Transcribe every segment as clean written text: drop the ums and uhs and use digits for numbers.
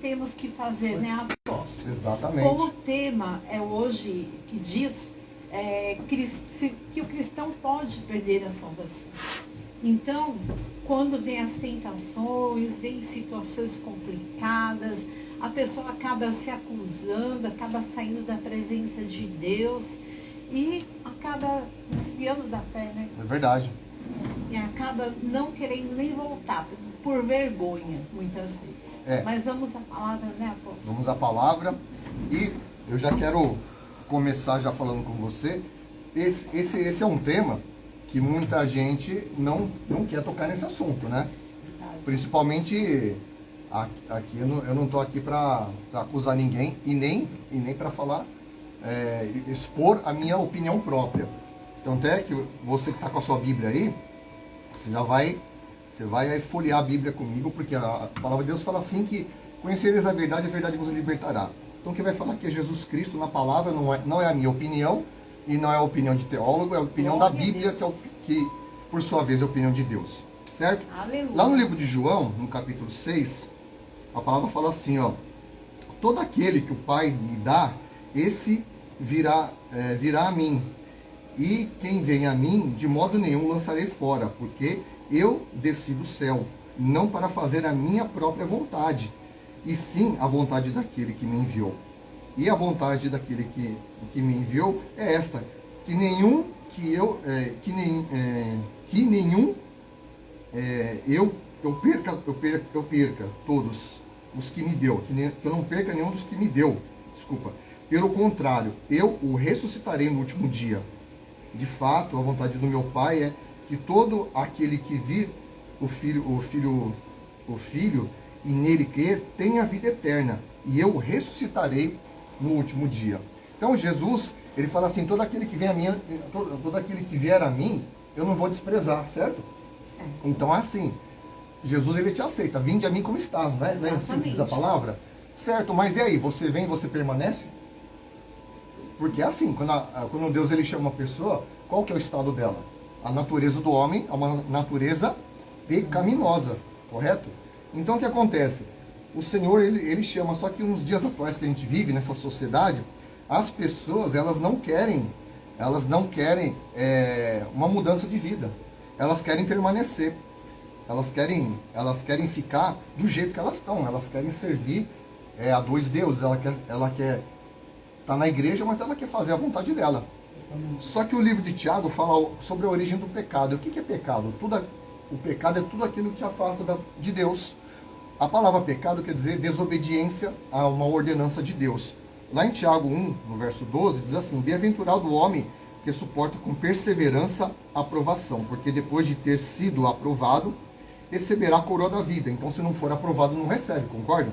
temos que fazer, né, apóstolo? Exatamente. Como o tema é hoje que diz que o cristão pode perder a salvação. Então, quando vem as tentações, vem situações complicadas, a pessoa acaba se acusando, acaba saindo da presença de Deus e acaba desviando da fé, né? É verdade. E acaba não querendo nem voltar, por vergonha, muitas vezes. Mas vamos à palavra, né, apóstolo? Vamos à palavra. E eu já quero começar já falando com você. Esse é um tema que muita gente não quer tocar nesse assunto, né? Principalmente aqui, eu não estou aqui para acusar ninguém e nem para falar, expor a minha opinião própria. Então até que você que está com a sua Bíblia aí, você vai aí folhear a Bíblia comigo, porque a palavra de Deus fala assim que conhecereis a verdade vos libertará. Então quem vai falar que é Jesus Cristo na palavra não é a minha opinião, e não é a opinião de teólogo, é a opinião da Bíblia, que por sua vez é a opinião de Deus. Certo? Aleluia. Lá no livro de João, no capítulo 6, a palavra fala assim, ó: todo aquele que o Pai me dá, esse virá a mim. E quem vem a mim, de modo nenhum lançarei fora, porque eu desci do céu, não para fazer a minha própria vontade, e sim a vontade daquele que me enviou. E a vontade daquele que me enviou é esta: que nenhum eu perca todos os que me deu, que eu não perca nenhum dos que me deu. Desculpa. Pelo contrário, eu o ressuscitarei no último dia. De fato, a vontade do meu Pai é que todo aquele que vir o Filho e nele crer tenha a vida eterna, e eu o ressuscitarei no último dia. Então Jesus, ele fala assim: todo aquele que vier a mim, eu não vou desprezar, certo? Certo. Então assim, Jesus, ele te aceita. Vinde a mim como estás, né? Não é assim que diz a palavra? Certo, mas e aí? Você vem, você permanece? Porque é assim, quando Deus ele chama uma pessoa, qual que é o estado dela? A natureza do homem é uma natureza pecaminosa, correto? Então o que acontece? O Senhor, ele chama, só que nos dias atuais que a gente vive, nessa sociedade, as pessoas, elas não querem uma mudança de vida. Elas querem permanecer. Elas querem ficar do jeito que elas estão. Elas querem servir a dois deuses. Ela quer estar na igreja, mas ela quer fazer a vontade dela. Só que o livro de Tiago fala sobre a origem do pecado. E o que é pecado? O pecado é tudo aquilo que te afasta de Deus. A palavra pecado quer dizer desobediência a uma ordenança de Deus. Lá em Tiago 1, no verso 12, diz assim: bem-aventurado o homem que suporta com perseverança a aprovação, porque depois de ter sido aprovado, receberá a coroa da vida. Então, se não for aprovado, não recebe, concorda?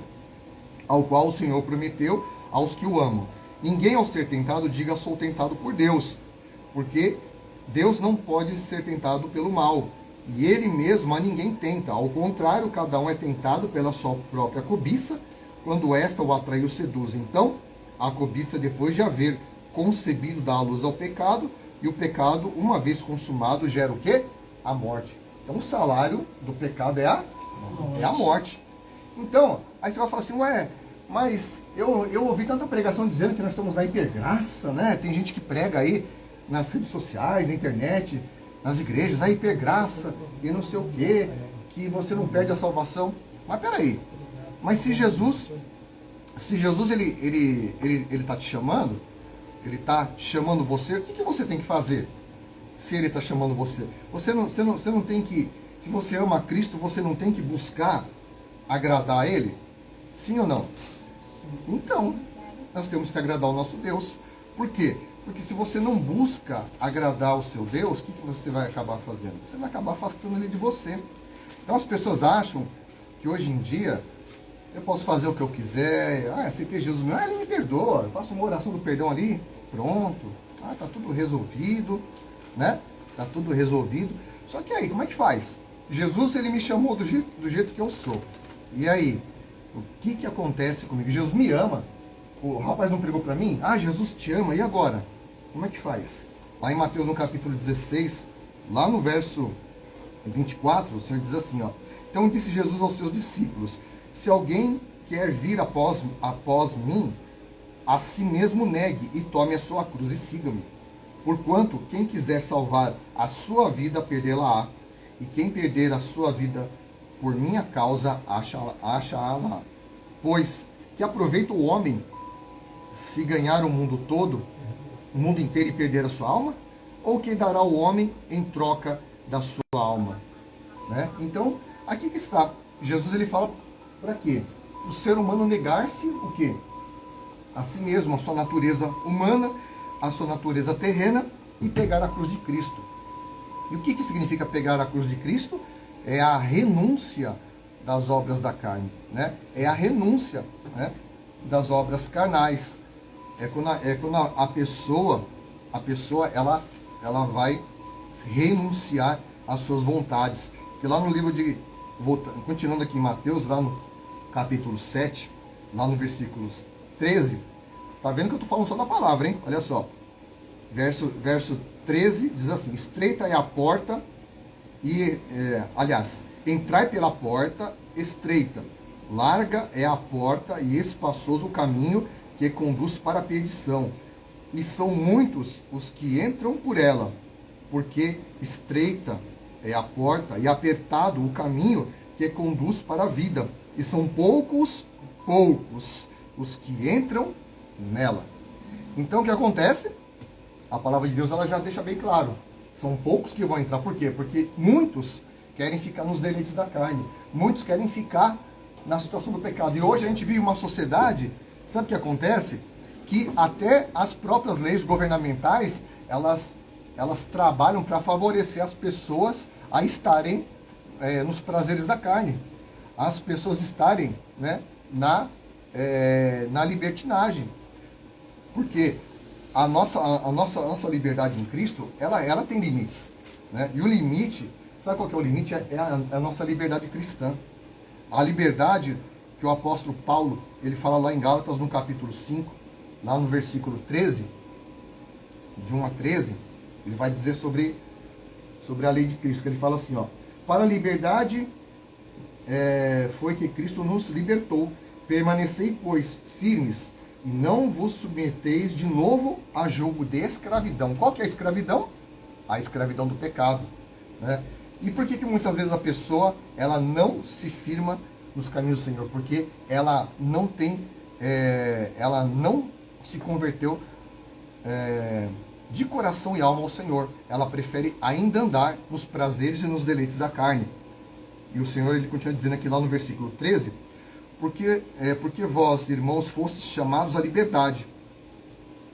Ao qual o Senhor prometeu aos que o amam. Ninguém, ao ser tentado, diga: sou tentado por Deus, porque Deus não pode ser tentado pelo mal, e ele mesmo a ninguém tenta. Ao contrário, cada um é tentado pela sua própria cobiça, quando esta o atrai e o seduz. Então, a cobiça, depois de haver concebido, dá a luz ao pecado, e o pecado, uma vez consumado, gera o quê? A morte. Então, o salário do pecado é a morte. Então, aí você vai falar assim: ué, mas eu ouvi tanta pregação dizendo que nós estamos na hipergraça, né? Tem gente que prega aí nas redes sociais, na internet, nas igrejas, a hipergraça e não sei o quê, que você não perde a salvação. Mas peraí, mas se Jesus ele está te chamando, ele está chamando você, o que você tem que fazer? Se ele está chamando você, você não tem que, se você ama a Cristo, você não tem que buscar agradar a Ele? Sim ou não? Então, nós temos que agradar o nosso Deus. Por quê? Porque se você não busca agradar o seu Deus, o que você vai acabar fazendo? Você vai acabar afastando Ele de você. Então as pessoas acham que hoje em dia eu posso fazer o que eu quiser. Aceitei Jesus, Ele me perdoa, eu faço uma oração do perdão ali, pronto, tá tudo resolvido, né? Tá tudo resolvido. Só que aí, como é que faz? Jesus, ele me chamou do jeito que eu sou. E aí, o que acontece comigo? Jesus me ama. O rapaz não pregou para mim? Jesus te ama, e agora? Como é que faz? Lá em Mateus, no capítulo 16, lá no verso 24, o Senhor diz assim, ó: então disse Jesus aos seus discípulos: se alguém quer vir após mim, a si mesmo negue e tome a sua cruz e siga-me. Porquanto quem quiser salvar a sua vida, perdê-la-á. E quem perder a sua vida por minha causa, acha-a-lá. Pois que aproveita o homem se ganhar o mundo todo, o mundo inteiro, e perder a sua alma? Ou que dará o homem em troca da sua alma? Né? Então, aqui que está. Jesus ele fala para quê? O ser humano negar-se o quê? A si mesmo, a sua natureza humana, a sua natureza terrena, e pegar a cruz de Cristo. E o que significa pegar a cruz de Cristo? É a renúncia das obras da carne, né? É a renúncia, né, das obras carnais. É quando a pessoa ela vai renunciar às suas vontades. Porque lá no livro de, continuando aqui em Mateus, lá no capítulo 7, lá no versículos 13, está vendo que eu estou falando só da palavra, hein? Olha só. Verso 13 diz assim: estreita é a porta e, entrai pela porta estreita, larga é a porta e espaçoso o caminho que conduz para a perdição, e são muitos os que entram por ela, porque estreita é a porta e apertado o caminho que conduz para a vida, e são poucos os que entram nela. Então o que acontece? A palavra de Deus ela já deixa bem claro. São poucos que vão entrar. Por quê? Porque muitos querem ficar nos deleites da carne. Muitos querem ficar na situação do pecado. E hoje a gente vive uma sociedade, sabe o que acontece? Que até as próprias leis governamentais, elas trabalham para favorecer as pessoas a estarem nos prazeres da carne. As pessoas estarem, né, na libertinagem. Porque a nossa liberdade em Cristo, ela tem limites, né? E o limite, sabe qual que é o limite? É a nossa liberdade cristã. A liberdade que o apóstolo Paulo, ele fala lá em Gálatas, no capítulo 5, lá no versículo 13, de 1 a 13, ele vai dizer sobre a lei de Cristo, que ele fala assim, ó: para a liberdade foi que Cristo nos libertou, permanecei, pois, firmes, e não vos submeteis de novo a julgo de escravidão. Qual que é a escravidão? A escravidão do pecado, né? E por que muitas vezes a pessoa ela não se firma nos caminhos do Senhor? Porque ela não tem, ela não se converteu de coração e alma ao Senhor. Ela prefere ainda andar nos prazeres e nos deleites da carne. E o Senhor ele continua dizendo aqui lá no versículo 13: porque vós, irmãos, fostes chamados à liberdade.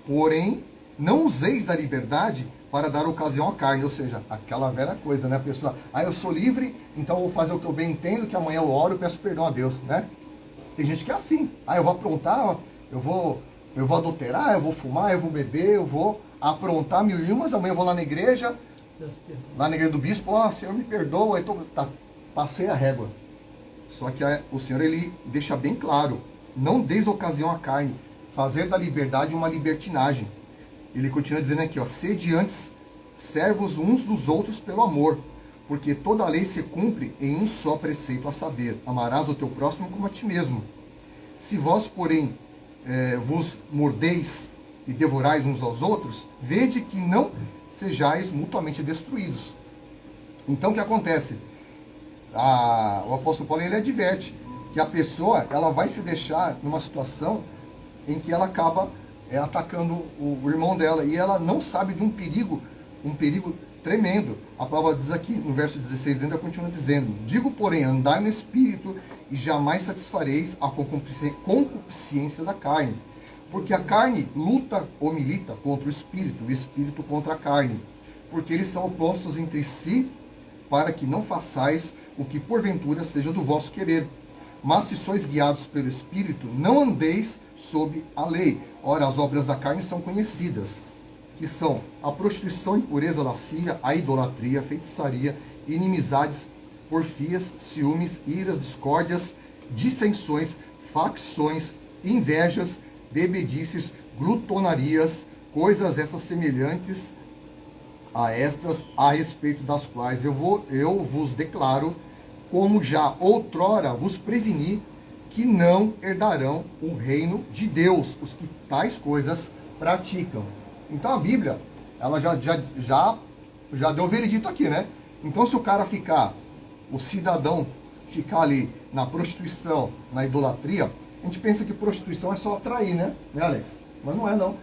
Porém, não useis da liberdade para dar ocasião à carne. Ou seja, aquela velha coisa, né? A pessoa, eu sou livre, então eu vou fazer o que eu bem entendo, que amanhã eu oro e peço perdão a Deus, né? Tem gente que é assim. Eu vou aprontar, eu vou adulterar, eu vou fumar, eu vou beber, eu vou aprontar mil e umas, amanhã eu vou lá na igreja do bispo, Senhor, me perdoa, passei a régua. Só que o Senhor ele deixa bem claro: não deis ocasião à carne, fazer da liberdade uma libertinagem. Ele continua dizendo aqui, sede antes servos uns dos outros pelo amor, porque toda a lei se cumpre em um só preceito, a saber, amarás o teu próximo como a ti mesmo. Se vós, porém, vos mordeis e devorais uns aos outros, vede que não sejais mutuamente destruídos. Então o que acontece? O apóstolo Paulo ele adverte que a pessoa ela vai se deixar numa situação em que ela acaba atacando o irmão dela, e ela não sabe de um perigo tremendo. A palavra diz aqui no verso 16, ainda continua dizendo: digo, porém, andai no espírito e jamais satisfareis a concupiscência da carne, porque a carne luta ou milita contra o espírito contra a carne, porque eles são opostos entre si, para que não façais o que porventura seja do vosso querer. Mas se sois guiados pelo Espírito, não andeis sob a lei. Ora, as obras da carne são conhecidas, que são a prostituição, impureza, lascívia, a idolatria, a feitiçaria, inimizades, porfias, ciúmes, iras, discórdias, dissensões, facções, invejas, bebedices, glutonarias, coisas essas semelhantes a estas, a respeito das quais eu vos declaro, como já outrora vos preveni, que não herdarão o reino de Deus, os que tais coisas praticam. Então a Bíblia, ela já deu o veredito aqui, né? Então se o cara ficar, o cidadão ficar ali na prostituição, na idolatria, a gente pensa que prostituição é só atrair, né, Alex? Mas não é, não.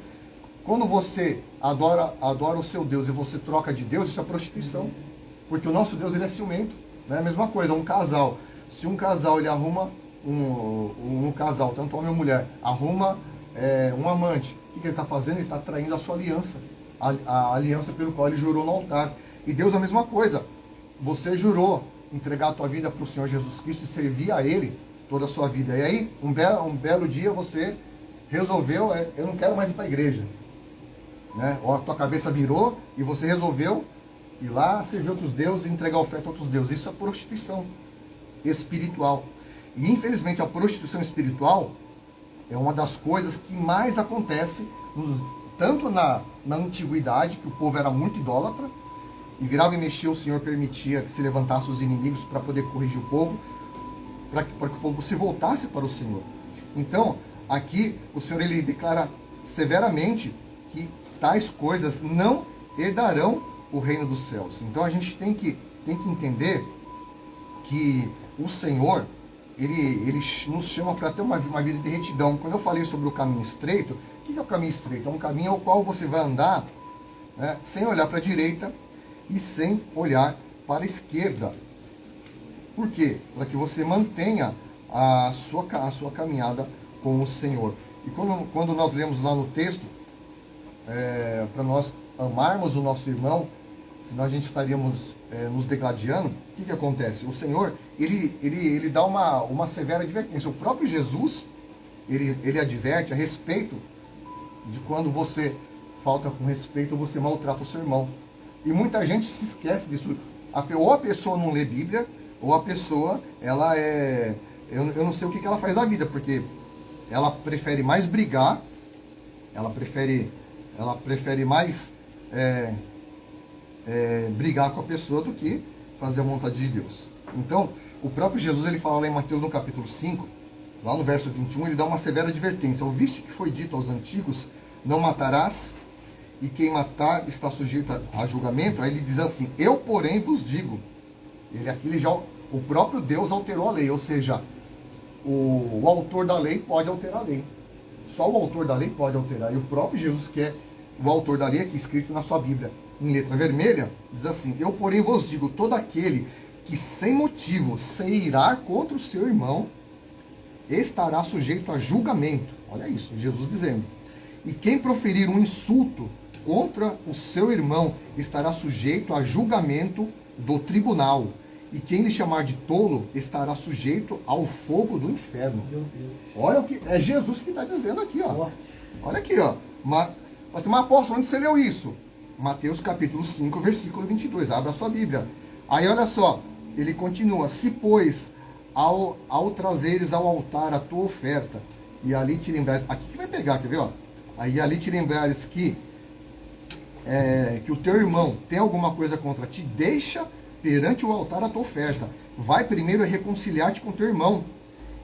Quando você adora o seu Deus e você troca de Deus, isso é prostituição. Porque o nosso Deus, ele é ciumento. Né? A mesma coisa, um casal. Se um casal, ele arruma um casal, tanto homem ou mulher, arruma um amante, o que ele está fazendo? Ele está traindo a sua aliança. A aliança pelo qual ele jurou no altar. E Deus a mesma coisa. Você jurou entregar a tua vida para o Senhor Jesus Cristo e servir a Ele toda a sua vida. E aí, um belo dia, você resolveu, eu não quero mais ir para a igreja. Né? Ou a tua cabeça virou e você resolveu ir lá servir outros deuses e entregar oferta a outros deuses. Isso é prostituição espiritual. E infelizmente a prostituição espiritual é uma das coisas que mais acontece, tanto na antiguidade, que o povo era muito idólatra, e virava e mexia, o Senhor permitia que se levantasse os inimigos para poder corrigir o povo, para que o povo se voltasse para o Senhor. Então, aqui o Senhor ele declara severamente que tais coisas não herdarão o reino dos céus. Então a gente tem que entender que o Senhor, ele nos chama para ter uma vida de retidão. Quando eu falei sobre o caminho estreito, o que é o caminho estreito? É um caminho ao qual você vai andar, né, sem olhar para a direita e sem olhar para a esquerda. Por quê? Para que você mantenha a sua caminhada com o Senhor. E quando nós lemos lá no texto, para nós amarmos o nosso irmão, senão a gente estaríamos nos degladiando, o que acontece? O Senhor, ele dá uma severa advertência. O próprio Jesus, ele adverte a respeito de quando você falta com respeito, você maltrata o seu irmão. E muita gente se esquece disso. Ou a pessoa não lê Bíblia, ou a pessoa, ela eu não sei o que ela faz da vida, porque ela prefere mais brigar, ela prefere mais brigar com a pessoa do que fazer a vontade de Deus. Então, o próprio Jesus, ele fala lá em Mateus no capítulo 5, lá no verso 21, ele dá uma severa advertência. Ouviste que foi dito aos antigos, não matarás, e quem matar está sujeito a julgamento. Aí ele diz assim, eu porém vos digo. O próprio Deus alterou a lei, ou seja, o autor da lei pode alterar a lei. Só o autor da lei pode alterar. E o próprio Jesus, que é o autor da lei, aqui escrito na sua Bíblia, em letra vermelha, diz assim, eu porém vos digo, todo aquele que sem motivo se irar contra o seu irmão, estará sujeito a julgamento. Olha isso, Jesus dizendo. E quem proferir um insulto contra o seu irmão, estará sujeito a julgamento do tribunal. E quem lhe chamar de tolo, estará sujeito ao fogo do inferno. Olha o que é Jesus que está dizendo aqui, ó. Olha aqui, ó. Mas apóstolo, onde você leu isso? Mateus capítulo 5, versículo 22. Abra a sua Bíblia. Aí olha só, ele continua. Se, pois, ao trazeres ao altar a tua oferta, e ali te lembrares... Aqui que vai pegar, quer ver, ó? Aí ali te lembrares que o teu irmão tem alguma coisa contra ti, deixa perante o altar a tua oferta. Vai primeiro reconciliar-te com teu irmão.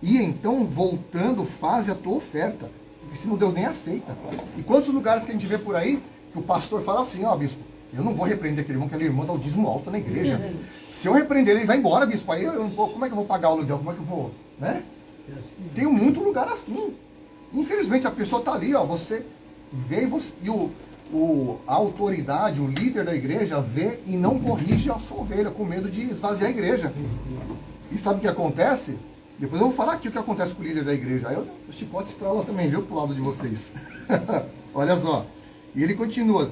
E então, voltando, faze a tua oferta. Porque senão Deus nem aceita. E quantos lugares que a gente vê por aí, que o pastor fala assim, ó, bispo, eu não vou repreender aquele irmão, que aquele irmão dá o dízimo alto na igreja. Se eu repreender ele, vai embora, bispo. Aí como é que eu vou pagar o aluguel? Como é que eu vou, né? Tem muito lugar assim. Infelizmente a pessoa está ali, ó, você vê a autoridade, o líder da igreja vê e não corrige a sua ovelha, com medo de esvaziar a igreja. E sabe o que acontece? Depois eu vou falar aqui o que acontece com o líder da igreja. Aí o chicote estrala também, viu, pro lado de vocês. Olha só. E ele continua.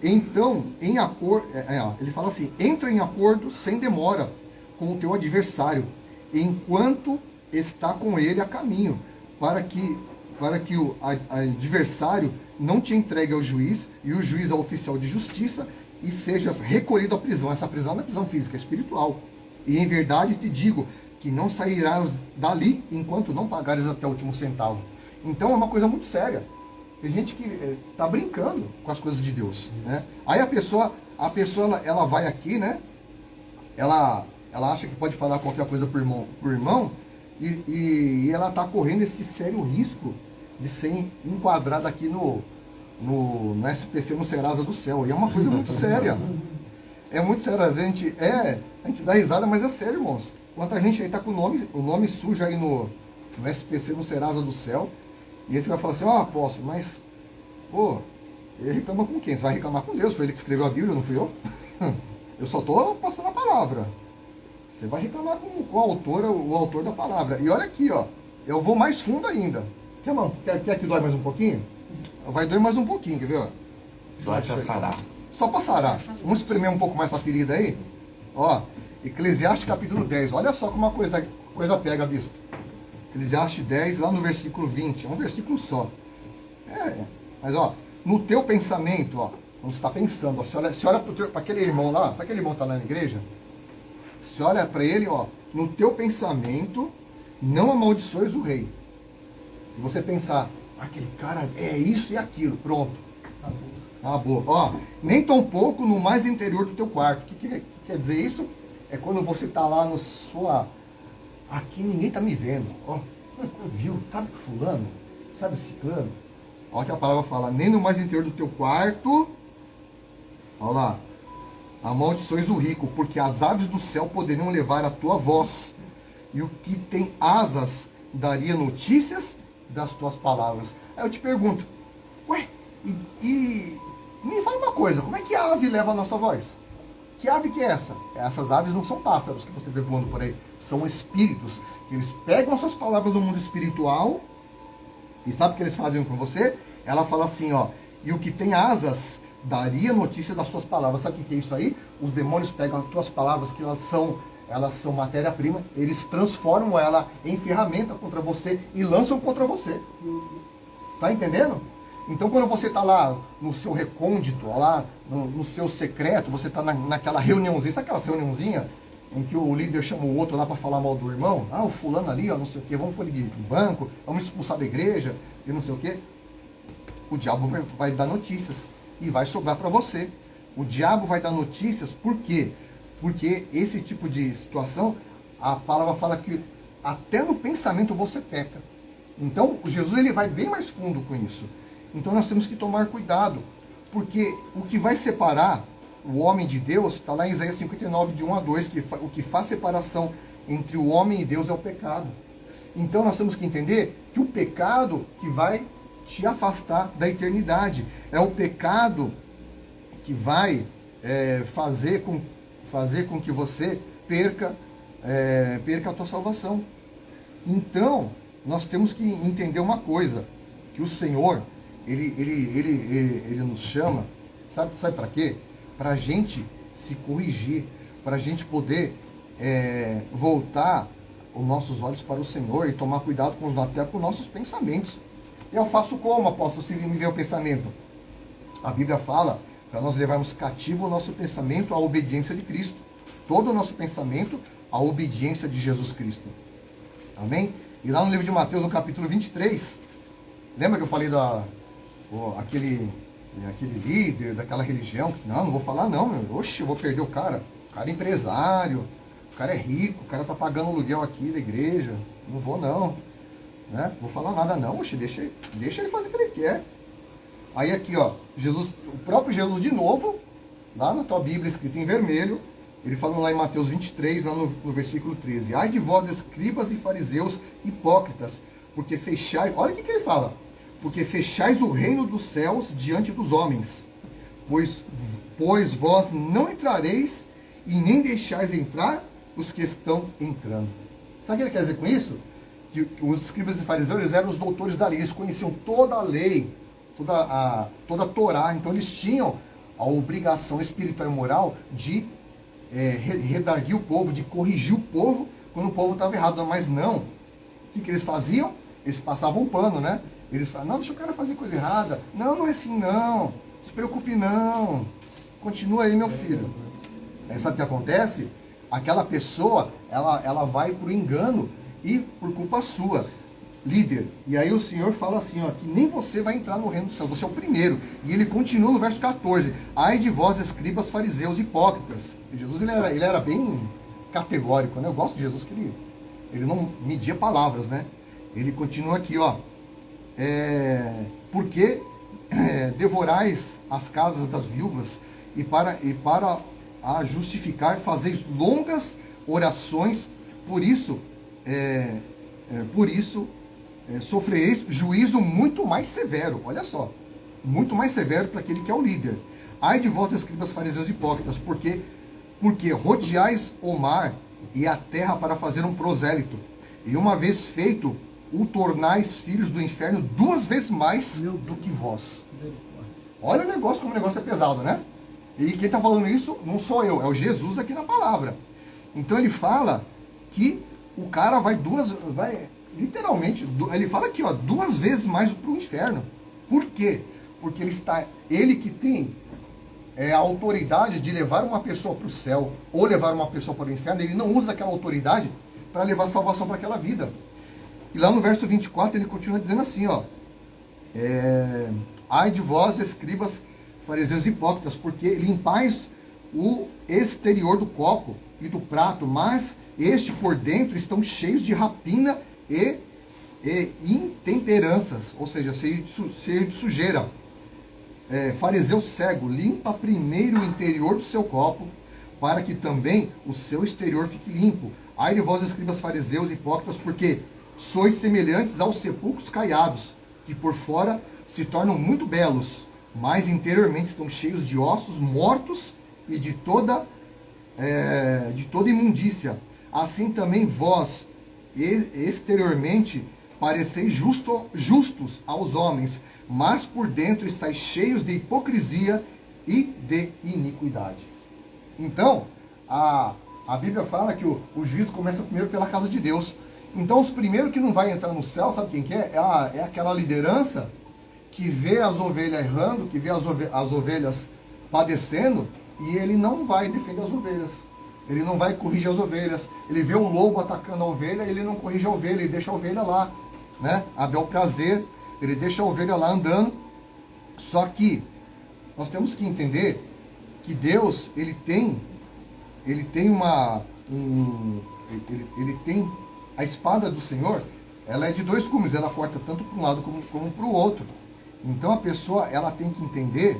Então, ele fala assim, entra em acordo sem demora com o teu adversário, enquanto está com ele a caminho, para que o adversário não te entregue ao juiz, e o juiz ao oficial de justiça, e sejas recolhido à prisão. Essa prisão não é prisão física, é espiritual. E em verdade te digo que não sairás dali enquanto não pagares até o último centavo. Então é uma coisa muito séria. Tem gente que está brincando com as coisas de Deus, né? Aí a pessoa ela vai aqui, né? Ela acha que pode falar qualquer coisa pro irmão, E ela está correndo esse sério risco de ser enquadrada aqui no SPC, no Serasa do Céu. E é uma coisa muito séria. É muito sério. A gente dá risada, mas é sério, irmãos. Quanta gente aí tá com o nome sujo aí no SPC, no Serasa do Céu. E aí você vai falar assim, apóstolo, mas, pô, ele reclama com quem? Você vai reclamar com Deus, foi ele que escreveu a Bíblia, não fui eu? Eu só estou passando a palavra. Você vai reclamar com o autor da palavra. E olha aqui, ó, eu vou mais fundo ainda. Quer que dói mais um pouquinho? Vai doer mais um pouquinho, quer ver? Ó? Dói pra sarar. Só para sarar. Vamos espremer um pouco mais essa ferida aí? Ó, Eclesiastes capítulo 10. Olha só como uma coisa pega, bispo. Eclesiastes 10, lá no versículo 20. É um versículo só. Mas ó, no teu pensamento, ó, quando você está pensando, ó, você olha para aquele irmão lá, sabe aquele irmão que está lá na igreja? Você olha para ele, ó, no teu pensamento, não amaldiçoes o rei. Se você pensar, aquele cara é isso e aquilo, pronto. Acabou. Ó, nem tão pouco no mais interior do teu quarto. O que quer dizer isso? É quando você está lá no sua... Aqui ninguém está me vendo. Ó, viu? Sabe que fulano? Sabe ciclano? Olha que a palavra fala, nem no mais interior do teu quarto... Olha lá. Amaldiçoes o rico, porque as aves do céu poderiam levar a tua voz. E o que tem asas daria notícias das tuas palavras. Aí eu te pergunto, ué, e me fala uma coisa, como é que a ave leva a nossa voz? Que ave que é essa? Essas aves não são pássaros que você vê voando por aí, são espíritos. Eles pegam as suas palavras do mundo espiritual, e sabe o que eles fazem com você? Ela fala assim, ó, e o que tem asas daria notícia das suas palavras. Sabe o que é isso aí? Os demônios pegam as tuas palavras, que elas são matéria-prima, eles transformam ela em ferramenta contra você e lançam contra você. Tá entendendo? Então quando você está lá no seu recôndito, lá no seu secreto, você está naquela reuniãozinha, sabe aquelas reuniãozinhas em que o líder chama o outro lá para falar mal do irmão? O fulano ali, ó, não sei o que, vamos pôr ele de banco, vamos expulsar da igreja, e não sei o que. O diabo vai dar notícias e vai sobrar para você. O diabo vai dar notícias, por quê? Porque esse tipo de situação, a palavra fala que até no pensamento você peca. Então, Jesus ele vai bem mais fundo com isso. Então, nós temos que tomar cuidado, porque o que vai separar o homem de Deus, está lá em Isaías 59, de 1 a 2, que o que faz separação entre o homem e Deus é o pecado. Então, nós temos que entender que o pecado que vai te afastar da eternidade, é o pecado que vai fazer com que você perca a tua salvação. Então, nós temos que entender uma coisa, que o Senhor, ele nos chama, sabe para quê? Para a gente se corrigir, para a gente poder voltar os nossos olhos para o Senhor e tomar cuidado até com os nossos pensamentos. Eu faço como, apóstolo, se me vê o pensamento? A Bíblia fala para nós levarmos cativo o nosso pensamento à obediência de Cristo. Todo o nosso pensamento à obediência de Jesus Cristo. Amém? E lá no livro de Mateus, no capítulo 23, lembra que eu falei aquele líder daquela religião? Não vou falar não, meu. Oxe, eu vou perder o cara. O cara é empresário, o cara é rico, o cara tá pagando aluguel aqui da igreja. Não vou não. Né? Vou falar nada não, oxe, deixa ele fazer o que ele quer. Aí aqui, ó, o próprio Jesus de novo, lá na tua Bíblia, escrito em vermelho, ele fala lá em Mateus 23, lá no versículo 13. Ai de vós, escribas e fariseus hipócritas, porque fechais... Olha o que ele fala. Porque fechais o reino dos céus diante dos homens, pois vós não entrareis e nem deixais entrar os que estão entrando. Sabe o que ele quer dizer com isso? Que os escribas e fariseus, eles eram os doutores da lei, eles conheciam toda a lei, toda a Torá, então eles tinham a obrigação espiritual e moral de redarguir o povo, de corrigir o povo quando o povo estava errado. Mas não, o que eles faziam? Eles passavam um pano, né? Eles falavam, não, deixa o cara fazer coisa errada, não é assim não, se preocupe não, continua aí meu filho. Sabe o que acontece? Aquela pessoa, ela vai para o engano, e por culpa sua, líder. E aí o Senhor fala assim, ó, que nem você vai entrar no reino do céu, você é o primeiro. E ele continua no verso 14. Ai de vós, escribas, fariseus, hipócritas. E Jesus ele era bem categórico, né? Eu gosto de Jesus, que Ele não media palavras, né? Ele continua aqui, ó. Porque devorais as casas das viúvas e para a justificar fazeis longas orações, por isso sofrereis juízo muito mais severo. Olha só, muito mais severo para aquele que é o líder. Ai de vós, escribas, fariseus e hipócritas, porque rodeais o mar e a terra para fazer um prosélito, e uma vez feito, o tornais filhos do inferno 2 vezes mais do que vós. Olha o negócio, como o negócio é pesado, né? E quem está falando isso não sou eu, é o Jesus aqui na palavra. Então ele fala que o cara vai literalmente, ele fala aqui, ó, 2 vezes mais para o inferno. Por quê? Porque ele que tem a autoridade de levar uma pessoa para o céu ou levar uma pessoa para o inferno, ele não usa daquela autoridade para levar salvação para aquela vida. E lá no verso 24 ele continua dizendo assim, ó, ai de vós, escribas, fariseus e hipócritas, porque limpais o exterior do copo e do prato, mas este por dentro estão cheios de rapina e intemperanças, ou seja, cheio de sujeira. Fariseu cego, limpa primeiro o interior do seu copo, para que também o seu exterior fique limpo. Ai de vós, escribas, fariseus e hipócritas, porque sois semelhantes aos sepulcros caiados, que por fora se tornam muito belos, mas interiormente estão cheios de ossos mortos e de toda imundícia. Assim também vós, exteriormente, pareceis justos aos homens, mas por dentro estáis cheios de hipocrisia e de iniquidade. Então, a Bíblia fala que o juízo começa primeiro pela casa de Deus. Então, os primeiros que não vai entrar no céu, sabe quem que é? É aquela liderança que vê as ovelhas errando, que vê as ovelhas padecendo, e ele não vai defender as ovelhas. Ele não vai corrigir as ovelhas. Ele vê o lobo atacando a ovelha, ele não corrige a ovelha, ele deixa a ovelha lá, né? A bel prazer, ele deixa a ovelha lá andando. Só que nós temos que entender que Deus, ele tem a espada do Senhor, ela é de 2 gumes, ela corta tanto para um lado como para o outro. Então a pessoa, ela tem que entender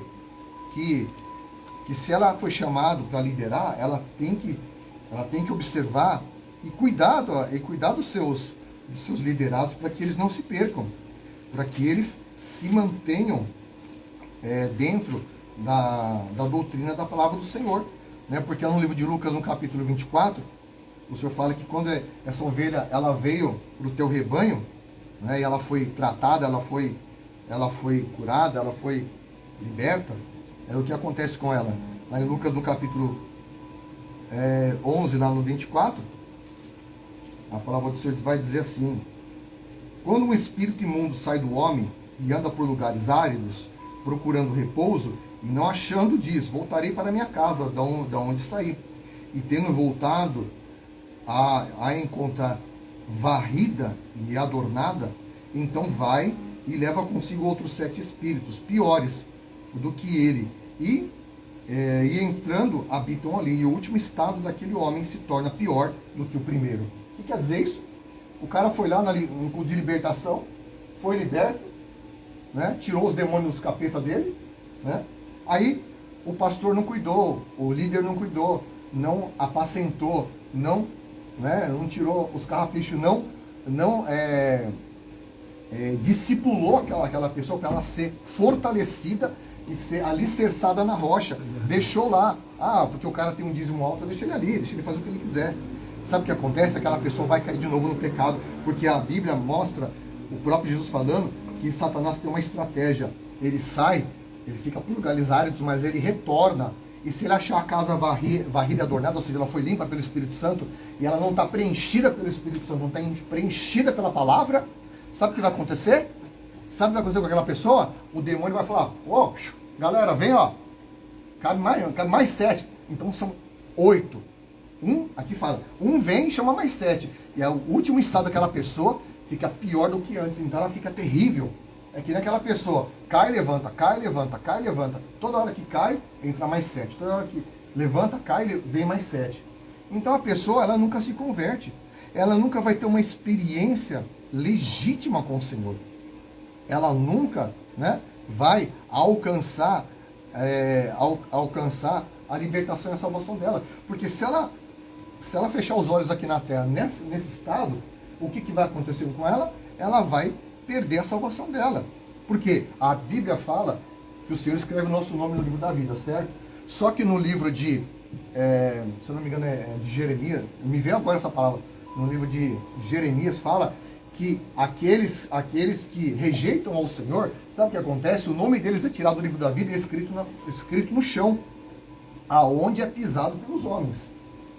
que se ela foi chamada para liderar, ela tem que observar e cuidar dos seus liderados, para que eles não se percam, para que eles se mantenham dentro da doutrina da palavra do Senhor, né? Porque no livro de Lucas, no capítulo 24, o Senhor fala que quando essa ovelha ela veio para o teu rebanho, né, e ela foi tratada, ela foi curada, ela foi liberta, o que acontece com ela? Lá em Lucas, no capítulo 11, lá no 24, a palavra do Senhor vai dizer assim: quando um espírito imundo sai do homem e anda por lugares áridos, procurando repouso, e não achando, diz: voltarei para minha casa, da onde saí. E tendo voltado a encontrar varrida e adornada, então vai e leva consigo outros 7 espíritos, piores do que ele, e entrando, habitam ali. E o último estado daquele homem se torna pior do que o primeiro. O que quer dizer isso? O cara foi lá no culto de libertação, foi liberto, né? Tirou os demônios dos capeta dele, né? Aí o pastor não cuidou, o líder não cuidou, não apacentou, não tirou os carrapichos, não discipulou aquela pessoa para ela ser fortalecida e ser alicerçada na rocha. Deixou lá, porque o cara tem um dízimo alto, deixa ele ali, deixa ele fazer o que ele quiser. Sabe o que acontece? Aquela pessoa vai cair de novo no pecado, porque a Bíblia mostra, o próprio Jesus falando, que Satanás tem uma estratégia. Ele sai, ele fica por lugares áridos, mas ele retorna. E se ele achar a casa varrida e adornada, ou seja, ela foi limpa pelo Espírito Santo, e ela não está preenchida pelo Espírito Santo, não está preenchida pela palavra, sabe o que vai acontecer? Sabe o que vai acontecer com aquela pessoa? O demônio vai falar: galera, vem, cabe mais 7. Então são 8. Aqui fala, vem e chama mais 7. E o último estado daquela pessoa fica pior do que antes. Então ela fica terrível. É que naquela pessoa cai, levanta, cai, levanta, cai, levanta. Toda hora que cai, entra mais 7. Toda hora que levanta, cai, vem mais 7. Então a pessoa, ela nunca se converte. ela nunca vai ter uma experiência legítima com o Senhor. Ela nunca, né, vai alcançar a libertação e a salvação dela. Porque se ela fechar os olhos aqui na terra nesse estado, o que vai acontecer com ela? Ela vai perder a salvação dela. Porque a Bíblia fala que o Senhor escreve o nosso nome no livro da vida, certo? Só que no livro de, se eu não me engano, de Jeremias, me veio agora essa palavra, no livro de Jeremias fala que aqueles que rejeitam ao Senhor, sabe o que acontece? O nome deles é tirado do livro da vida e é escrito no chão, aonde é pisado pelos homens.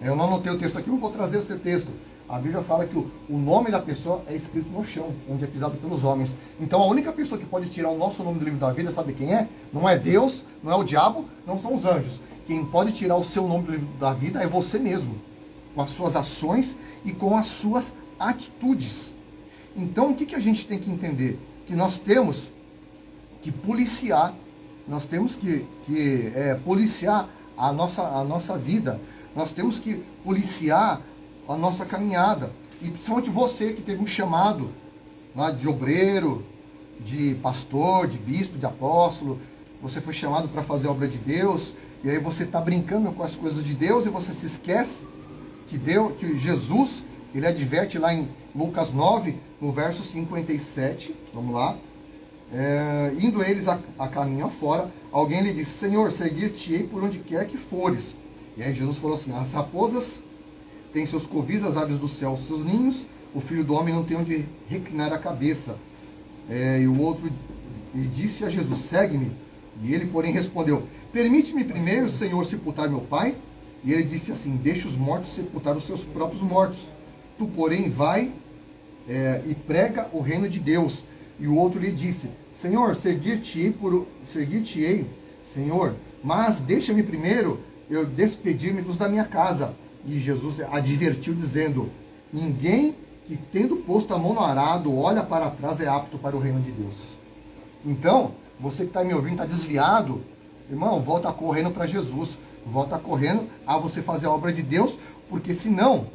Eu não anotei o texto aqui, eu vou trazer esse texto. A Bíblia fala que o nome da pessoa é escrito no chão, onde é pisado pelos homens. Então a única pessoa que pode tirar o nosso nome do livro da vida, sabe quem é? Não é Deus, não é o diabo, não são os anjos. Quem pode tirar o seu nome do livro da vida é você mesmo, com as suas ações e com as suas atitudes. Então o que a gente tem que entender? Que nós temos que policiar, nós temos que policiar a nossa vida, nós temos que policiar a nossa caminhada. E principalmente você que teve um chamado de obreiro, de pastor, de bispo, de apóstolo, você foi chamado para fazer a obra de Deus, e aí você está brincando com as coisas de Deus e você se esquece que Jesus, ele adverte lá em Lucas 9, no verso 57, vamos lá, indo eles a caminho afora, alguém lhe disse: Senhor, seguir-te-ei por onde quer que fores. E aí Jesus falou assim: as raposas têm seus covis, as aves do céu seus ninhos, o filho do homem não tem onde reclinar a cabeça. E o outro disse a Jesus: segue-me. E ele, porém, respondeu: permite-me primeiro, Senhor, sepultar meu pai. E ele disse assim: deixa os mortos sepultar os seus próprios mortos. Tu, porém, vai e prega o reino de Deus. E o outro lhe disse: Senhor, seguir-te-ei, Senhor, mas deixa-me primeiro eu despedir-me dos da minha casa. E Jesus advertiu, dizendo: ninguém que, tendo posto a mão no arado, olha para trás, é apto para o reino de Deus. Então, você que está me ouvindo, está desviado, irmão, volta correndo para Jesus, volta correndo a você fazer a obra de Deus, porque senão,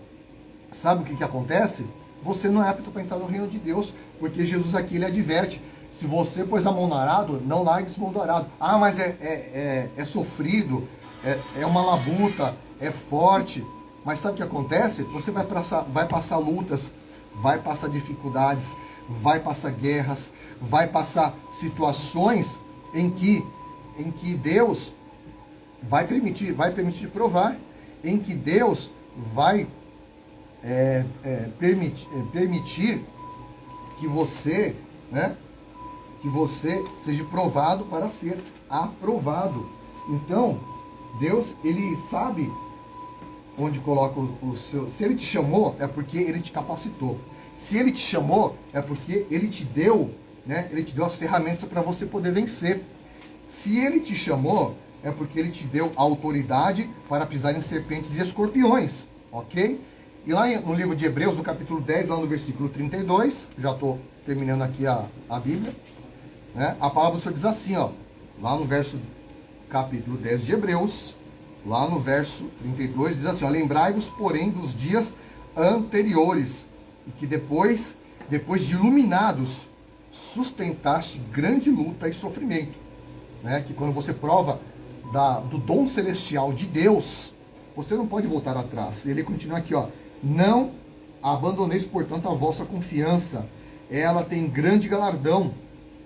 sabe o que acontece? Você não é apto para entrar no reino de Deus, porque Jesus aqui ele adverte: se você pôs a mão no arado, não largue esse mão do arado. Ah, mas é sofrido, é uma labuta, é forte. Mas sabe o que acontece? Você vai passar lutas, vai passar dificuldades, vai passar guerras, vai passar situações em que Deus vai permitir te provar, em que Deus vai permitir que você, né, que você seja provado para ser aprovado. Então, Deus, ele sabe onde coloca o seu... Se ele te chamou, é porque ele te capacitou. Se ele te chamou, é porque ele te deu, né? Ele te deu as ferramentas para você poder vencer. Se ele te chamou, é porque ele te deu a autoridade para pisar em serpentes e escorpiões, ok? E lá no livro de Hebreus, no capítulo 10, lá no versículo 32, já estou terminando aqui a Bíblia, né? A palavra do Senhor diz assim, ó, lá no capítulo 10 de Hebreus, lá no verso 32, diz assim, ó, lembrai-vos, porém, dos dias anteriores, e que depois de iluminados, sustentaste grande luta e sofrimento. Né? Que quando você prova do dom celestial de Deus, você não pode voltar atrás. Ele continua aqui, ó, não abandoneis, portanto, a vossa confiança. Ela tem grande galardão.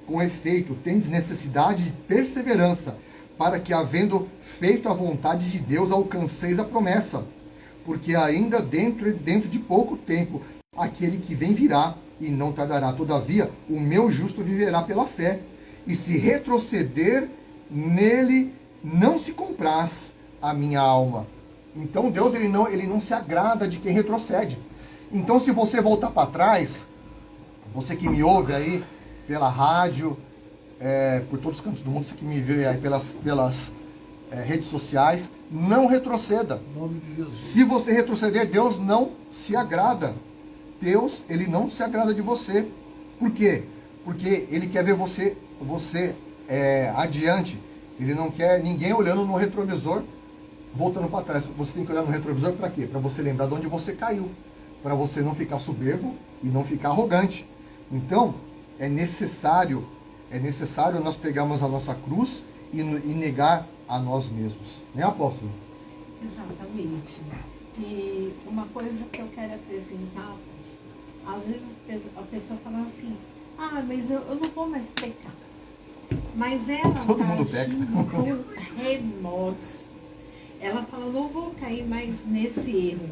Com efeito, tendes necessidade de perseverança, para que, havendo feito a vontade de Deus, alcanceis a promessa. Porque ainda dentro de pouco tempo, aquele que vem virá, e não tardará. Todavia, o meu justo viverá pela fé. E se retroceder, nele não se compraz a minha alma. Então Deus ele não se agrada de quem retrocede. Então, se você voltar para trás, você que me ouve aí pela rádio, por todos os cantos do mundo, você que me vê aí pelas redes sociais, não retroceda. Em nome de Jesus. Se você retroceder, Deus não se agrada. Deus, ele não se agrada de você. Por quê? Porque ele quer ver você adiante. Ele não quer ninguém olhando no retrovisor, voltando para trás. Você tem que olhar no retrovisor para quê? Para você lembrar de onde você caiu. para você não ficar soberbo e não ficar arrogante. Então, é necessário nós pegarmos a nossa cruz e negar a nós mesmos. Né, apóstolo? Exatamente. E uma coisa que eu quero acrescentar, às vezes a pessoa fala assim, mas eu não vou mais pecar. Mas ela está agindo com remorso. Ela fala, não vou cair mais nesse erro.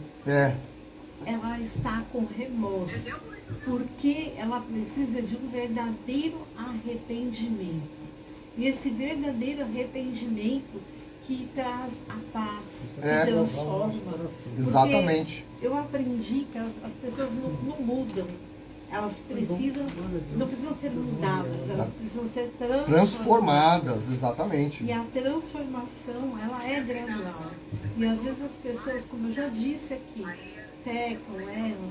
Ela está com remorso. Porque ela precisa de um verdadeiro arrependimento. E esse verdadeiro arrependimento que traz a paz, que transforma. Exatamente. Porque eu aprendi que as pessoas não mudam. Elas não precisam ser mudadas, elas precisam ser transformadas. Exatamente. E a transformação, ela é gradual. E às vezes as pessoas, como eu já disse aqui, pecam,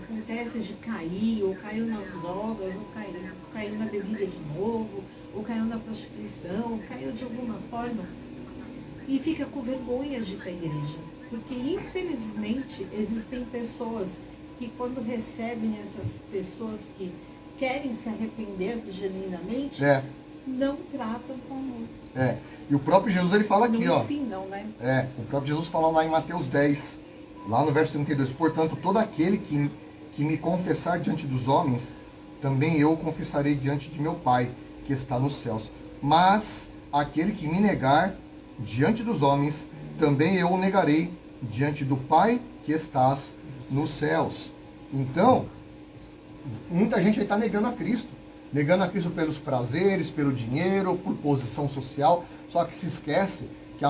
acontece de cair, ou caiu nas drogas, ou caiu na bebida de novo, ou caiu na prostituição, ou caiu de alguma forma, e fica com vergonha de ir para a igreja. Porque infelizmente existem pessoas que quando recebem essas pessoas que querem se arrepender genuinamente, não tratam com amor. E o próprio Jesus ele fala aqui, não ensinam, né? O próprio Jesus fala lá em Mateus 10, lá no verso 32, portanto, todo aquele que me confessar diante dos homens, também eu confessarei diante de meu Pai, que está nos céus. Mas aquele que me negar diante dos homens, também eu o negarei diante do Pai que estás nos céus. Então, muita gente aí está negando a Cristo pelos prazeres, pelo dinheiro, por posição social, só que se esquece que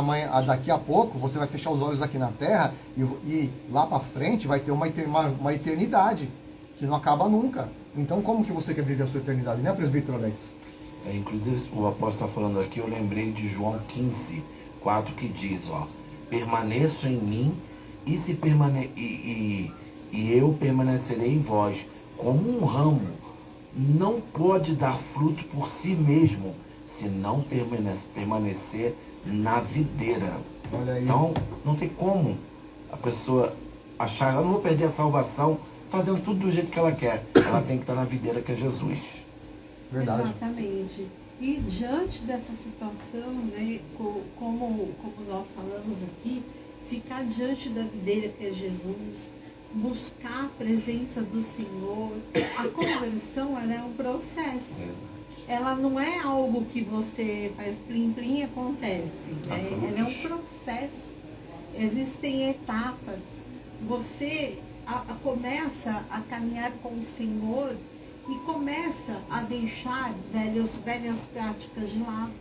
daqui a pouco você vai fechar os olhos aqui na terra e lá para frente vai ter uma eternidade que não acaba nunca. Então como que você quer viver a sua eternidade, né, presbítero Alex? Inclusive o apóstolo está falando aqui, eu lembrei de João 15, 4, que diz, permaneço em mim e eu permanecerei em vós, como um ramo não pode dar fruto por si mesmo, se não permanecer na videira. Olha aí. Então, não tem como a pessoa achar, eu não vou perder a salvação fazendo tudo do jeito que ela quer. Ela tem que estar na videira, que é Jesus. Verdade. Exatamente. E diante dessa situação, né, como nós falamos aqui, ficar diante da videira que é Jesus, buscar a presença do Senhor, a conversão ela é um processo. Ela não é algo que você faz plim-plim e acontece. Né? Ela é um processo. Existem etapas. Você começa a caminhar com o Senhor e começa a deixar velhas práticas de lado.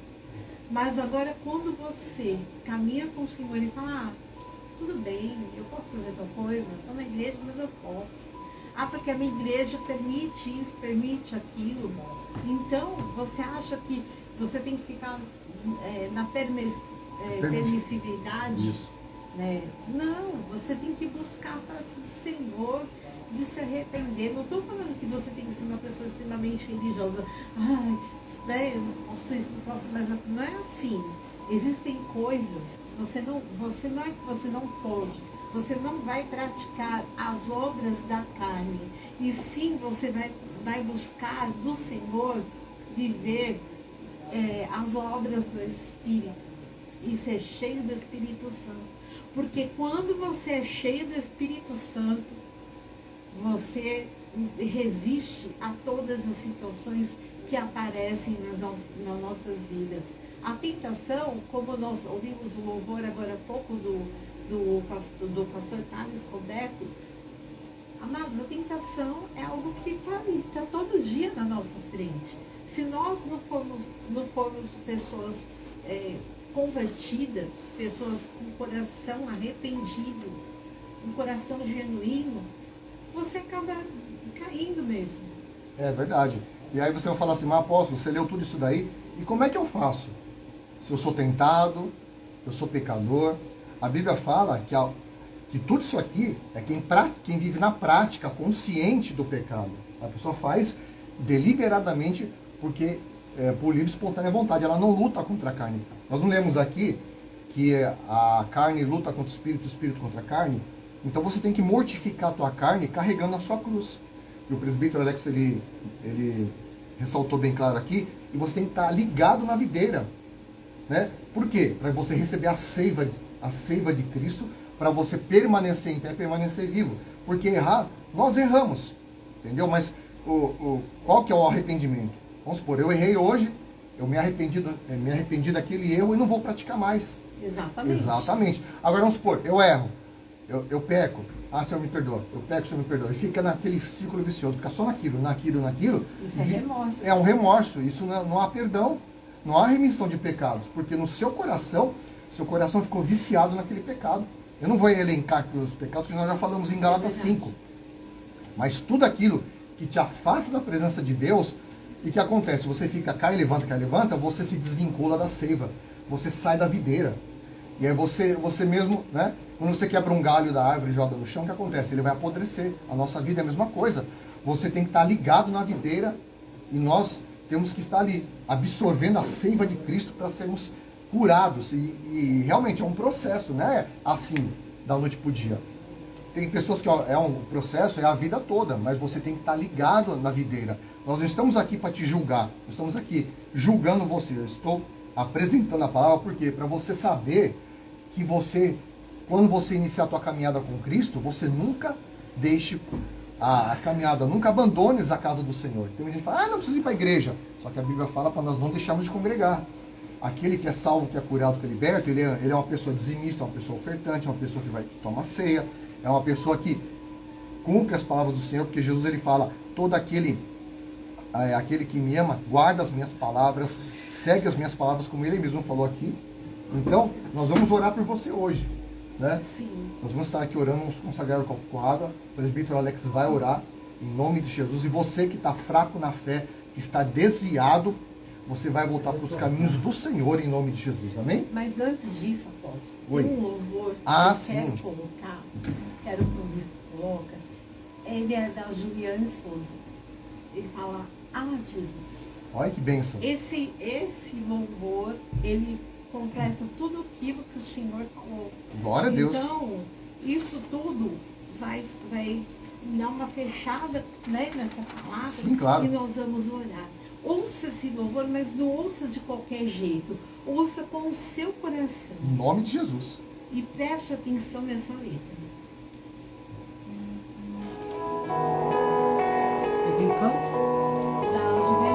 Mas agora quando você caminha com o Senhor e fala, tudo bem, eu posso fazer tal coisa, estou na igreja, mas eu posso. Porque a minha igreja permite isso, permite aquilo. Então, você acha que você tem que ficar na permissividade? Isso. Né? Não, você tem que buscar a face do Senhor, de se arrepender. Não estou falando que você tem que ser uma pessoa extremamente religiosa. Eu não posso isso, não posso, mas não é assim. Existem coisas que você não é que você não pode, você não vai praticar as obras da carne, e sim você vai buscar do Senhor viver as obras do Espírito e ser cheio do Espírito Santo. Porque quando você é cheio do Espírito Santo, você resiste a todas as situações que aparecem nas nossas vidas. A tentação, como nós ouvimos o louvor agora há pouco do pastor Thales Roberto, amados, a tentação é algo que está todo dia na nossa frente. Se nós não formos pessoas convertidas, pessoas com coração arrependido, um coração genuíno, você acaba caindo mesmo. É verdade. E aí você vai falar assim, mas apóstolo, você leu tudo isso daí, e como é que eu faço? Se eu sou tentado, eu sou pecador. A Bíblia fala que tudo isso aqui é quem vive na prática, consciente do pecado. A pessoa faz deliberadamente porque por livre e espontânea vontade. Ela não luta contra a carne. Nós não lemos aqui que a carne luta contra o espírito contra a carne. Então você tem que mortificar a tua carne carregando a sua cruz. E o presbítero Alex, ele ressaltou bem claro aqui, e você tem que estar ligado na videira. Né? Por quê? Para você receber a seiva de Cristo, para você permanecer em pé, permanecer vivo. Porque errar, nós erramos. Entendeu? Mas qual que é o arrependimento? Vamos supor, eu errei hoje, eu me arrependi daquele erro e não vou praticar mais. Exatamente. Exatamente. Agora vamos supor, eu erro, eu peco, Senhor me perdoa, eu peco, Senhor me perdoa. E fica naquele círculo vicioso, fica só naquilo. Isso é remorso. É um remorso, isso não há perdão, não há remissão de pecados, porque no seu coração ficou viciado naquele pecado. Eu não vou elencar aqui os pecados, que nós já falamos em Gálatas 5. Mas tudo aquilo que te afasta da presença de Deus, e que acontece? Você fica, cai, levanta, você se desvincula da seiva. Você sai da videira. E aí você mesmo, né? Quando você quebra um galho da árvore e joga no chão, o que acontece? Ele vai apodrecer. A nossa vida é a mesma coisa. Você tem que estar ligado na videira e nós temos que estar ali, absorvendo a seiva de Cristo para sermos curados. E realmente é um processo, né? Assim, da noite para o dia. Tem pessoas que é um processo, é a vida toda, mas você tem que estar ligado na videira. Nós não estamos aqui para te julgar, nós estamos aqui julgando você. Eu estou apresentando a palavra, porque para você saber que quando você iniciar a tua caminhada com Cristo, você nunca deixe a caminhada, nunca abandones a casa do Senhor. Tem gente que fala, não precisa ir para a igreja. Só que a Bíblia fala para nós não deixarmos de congregar. Aquele que é salvo, que é curado, que é liberto, ele é uma pessoa dizimista, uma pessoa ofertante, uma pessoa que vai tomar ceia, é uma pessoa que cumpre as palavras do Senhor, porque Jesus ele fala, todo aquele que me ama, guarda as minhas palavras, segue as minhas palavras, como ele mesmo falou aqui. Então, nós vamos orar por você hoje, né? Sim. Nós vamos estar aqui orando, vamos consagrar o copo com água. O presbítero Alex vai orar em nome de Jesus. E você que está fraco na fé, que está desviado, você vai voltar para os caminhos do Senhor em nome de Jesus. Amém? Mas antes disso, apóstolo, Oi. tem um louvor que Sim. quero colocar, quero que o bispo coloca. Ele é da Juliane Souza. Ele fala, Jesus. Olha que bênção. Esse louvor, ele completa tudo aquilo que o Senhor falou. Glória a Deus. Então, isso tudo vai dar uma fechada, né, nessa palavra. Sim, claro. E nós vamos orar. Ouça esse louvor, mas não ouça de qualquer jeito. Ouça com o seu coração. Em nome de Jesus. E preste atenção nessa letra. Ele canta?